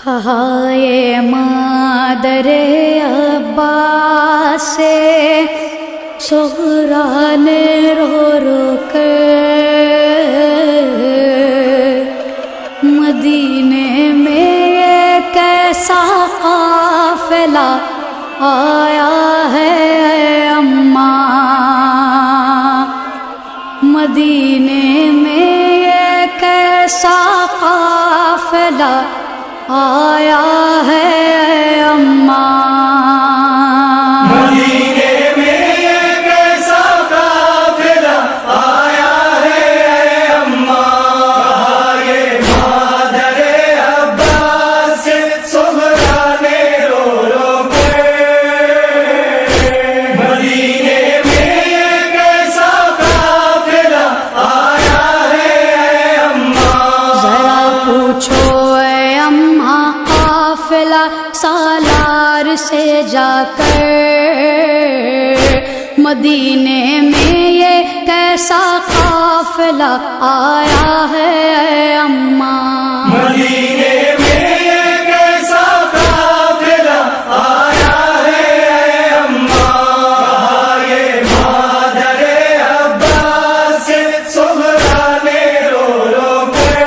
ہائے مادر عباس سے صغریٰ نے رو رو کر مدینے میں یہ کیسا قافلہ آیا ہے اے اماں، مدینے میں یہ کیسا قافلہ آیا ہے اے اماں، مدینے میں یہ کیسا قافلہ آیا ہے اے اماں، یہ مادر عباس سے صغریٰ نے رو رو کر مدینے میں یہ کیسا قافلہ آیا ہے اے اماں، ذرا پوچھو اے اماں قافلہ سالار سے جا کر مدینے میں یہ کیسا قافلہ آیا ہے اے اماں، مدینے میں یہ کیسا قافلہ آیا ہے اے اماں، یہ مادر عباس سے صغریٰ نے رو رو کر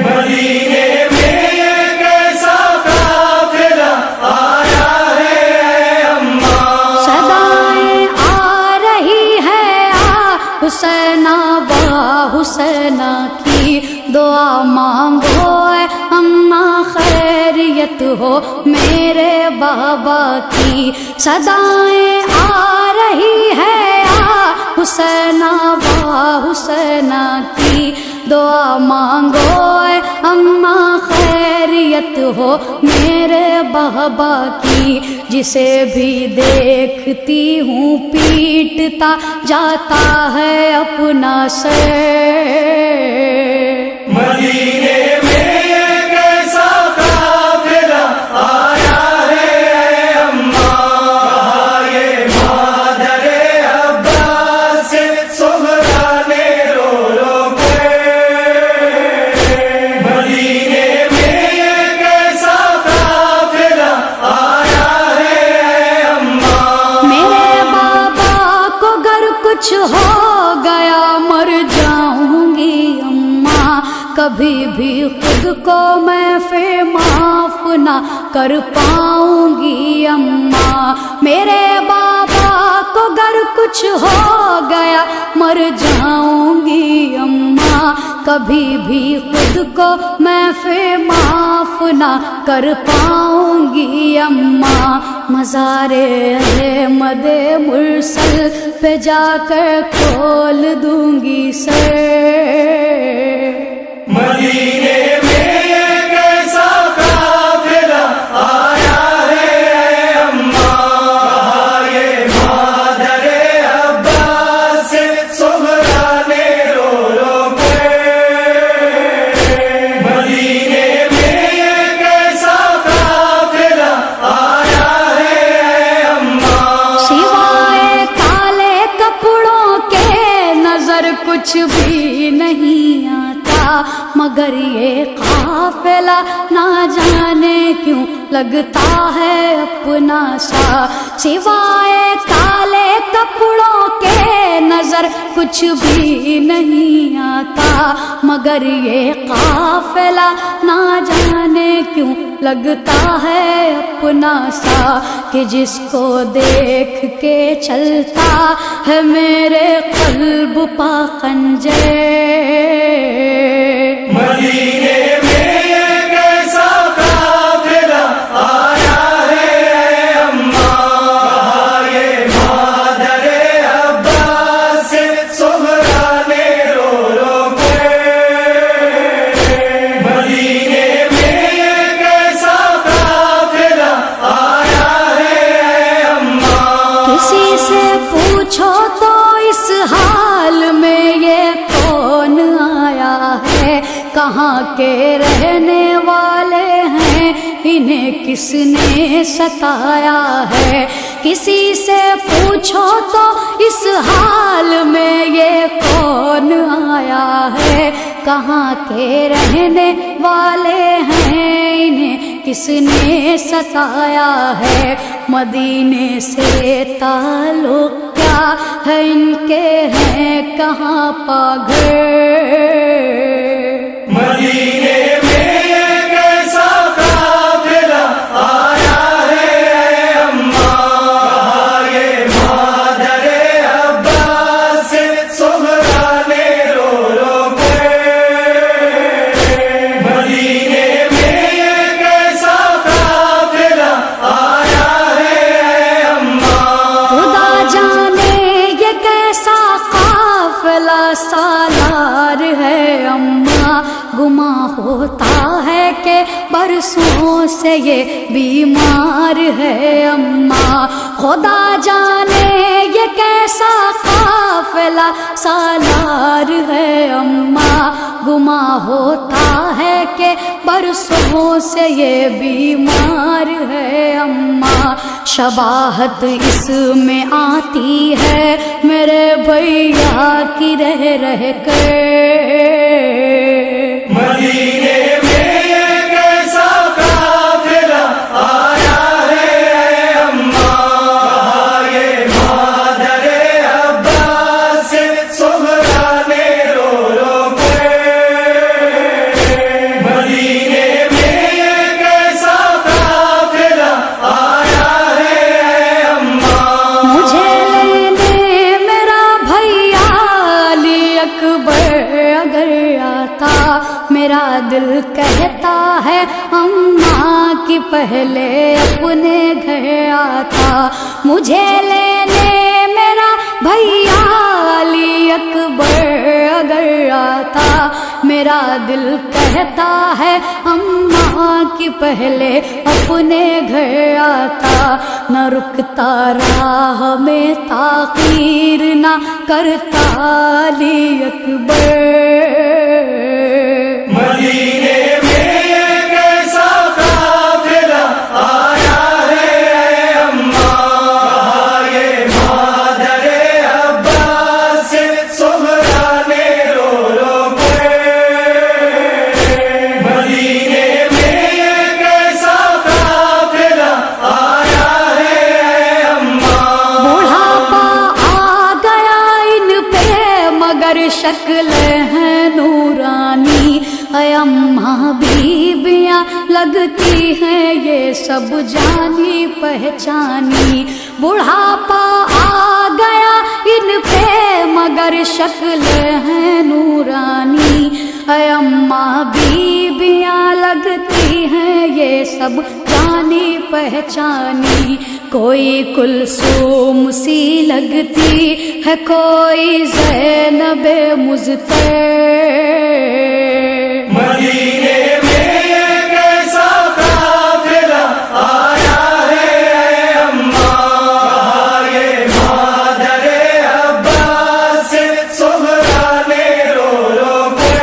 مدینے میں یہ کیسا قافلہ آیا ہے اے اماں، صدائیں آ رہی ہے آ حسینہ با حسینہ کی دعا مانگو اے اماں خیریت ہو میرے بابا کی، صدائیں آ رہی ہے آ حسینہ با حسینہ کی دعا مانگو اے اماں خیریت ہو میرے بابا کی، جسے بھی دیکھتی ہوں پیٹتا جاتا ہے اپنا سر، مدینے میں یہ کیسا قافلہ آیا ہے اے اماں، یہ مادر عباس سے صغریٰ نے رو رو کر مدینے میں یہ کیسا قافلہ آیا ہے اے اماں، میرے بابا کو گر کچھ ہو گیا مر جاؤں گی اماں، کبھی بھی خود کو میں پھر معاف نہ کر پاؤں گی اماں، میرے بابا کو گر کچھ ہو گیا مر جاؤں گی اماں، کبھی بھی خود کو میں پھر معاف نہ کر پاؤں گی اماں، مزار احمد مرسل پہ جا کر کھول دوں گی سر، مدینے میں یہ کیسا قافلہ آیا ہے اے اماں، یہ مادر عباس سے صغریٰ نے رو رو کر مدینے میں یہ کیسا قافلہ آیا ہے اے اماں، سوائے کالے کپڑوں کے نظر کچھ بھی نہیں آتا، مگر یہ قافلہ نہ جانے کیوں لگتا ہے اپنا سا، سوائے کالے کپڑوں کے نظر کچھ بھی نہیں آتا، مگر یہ قافلہ نہ جانے کیوں لگتا ہے اپنا سا، کہ جس کو دیکھ کے چلتا ہے میرے قلب پا خنجر، مدینے میں یہ کیسا قافلہ آیا ہے اے اماں، یہ مادر عباس سے صغریٰ نے رو رو کر مدینے میں یہ کیسا قافلہ آیا ہے اے اماں، کسی سے پوچھو تو اس حال میں یہ کون آیا ہے، کہاں کے رہنے والے ہیں، انہیں کس نے ستایا ہے، کسی سے پوچھو تو اس حال میں یہ کون آیا ہے، کہاں کے رہنے والے ہیں، انہیں کس نے ستایا ہے، مدینے سے تعلق کیا ہے ان کے، ہیں کہاں پاگل۔ مدینے میں یہ کیسا قافلہ آیا ہے اے اماں، یہ مادر عباس سے صغرا نے رو رو کے۔ مدینے میں یہ کیسا قافلہ آیا ہے اے اماں، خدا جانے یہ کیسا قافلہ سالار ہے اماں، گماں ہوتا ہے کہ برسوں سے یہ بیمار ہے اماں، خدا جانے یہ کیسا قافلہ سالار ہے اماں، گماں ہوتا ہے کہ برسوں سے یہ بیمار ہے اماں، شباہت اس میں آتی ہے میرے بھیا کی رہ رہ کر۔ مدینے میں یہ کیسا قافلہ آیا ہے اے اماں، یہ مادر عباس سے صغرا نے رو رو کے۔ مدینے میں یہ کیسا قافلہ آیا ہے اے اماں، مجھے لینے میرا بھیا علی اکبر اگر آتا، میرا دل کہتا ہے اماں کی پہلے اپنے گھر آتا، مجھے لینے میرا بھیا علی اکبر اگر آتا، میرا دل کہتا ہے اماں کی پہلے اپنے گھر آتا، نہ رکتا راہ میں تاخیر نہ کرتا علی اکبر۔ مدینے میں یہ کیسا قافلہ آیا ہے اے اماں، یہ مادر عباس سے صغرا نے رو رو کے۔ مدینے میں یہ کیسا قافلہ آیا ہے اے اماں، بڑھاپا آ گیا ان پہ مگر شکل ہے نورانی، اے اماں بیبیاں لگتی ہیں یہ سب جانی پہچانی، بڑھاپا آ گیا ان پہ مگر شکل ہے نورانی، اے اماں بیبیاں لگتی ہیں یہ سب جانی پہچانی، کوئی کلثوم سی لگتی ہے کوئی زینب مزتر۔ مدینے میں یہ کیسا قافلہ آیا ہے اے اماں، یہ مادر عباس سے صغرا نے رو رو کے۔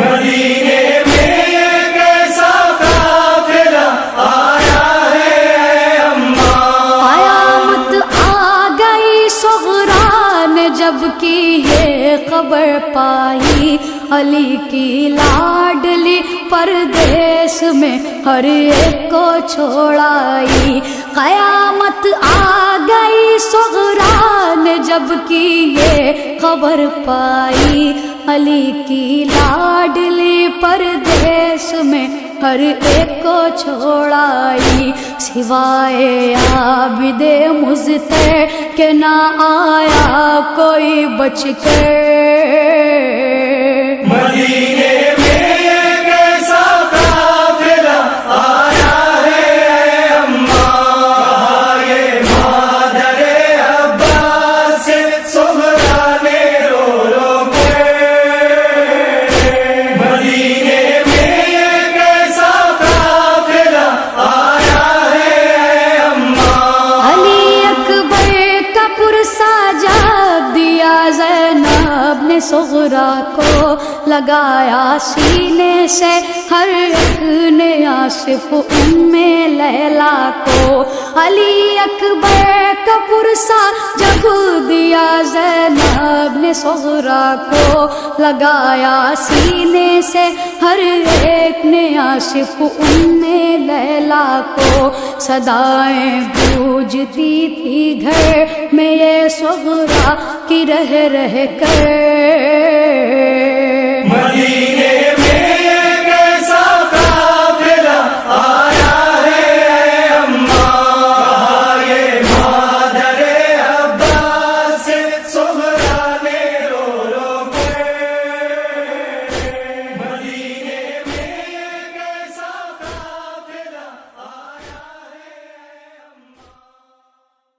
مدینے میں یہ کیسا قافلہ آیا ہے اے اماں، قیامت آ گئی صغرا نے جب کی یہ خبر پائی، علی کی لاڈلی پردیس میں ہر ایک کو چھوڑائی، قیامت آ گئی صغرا نے جب کی یہ خبر پائی، علی کی لاڈلی پردیس میں ہر ایک کو چھوڑائی، سوائے عابد مزتر کہ نہ آیا کوئی بچ کر۔ مدینے میں یہ کیسا قافلہ آیا ہے اے اماں، یہ مادر عباس سے صغرا نے رو رو کے۔ مدینے میں یہ کیسا قافلہ آیا ہے اے اماں، علی اکبر کا پرسا جب دیا زینب نے صغرا کو لگایا سینے سے، ہر ایک نے آصف ام لیلا کو علی اکبر کا پرسا جب دیا زینب نے صغرا کو لگایا سینے سے ہر ایک نے آصف ام لیلا کو صدائیں گونجتی تھی گھر میں یہ صغرا کی رہ رہ کر مدینے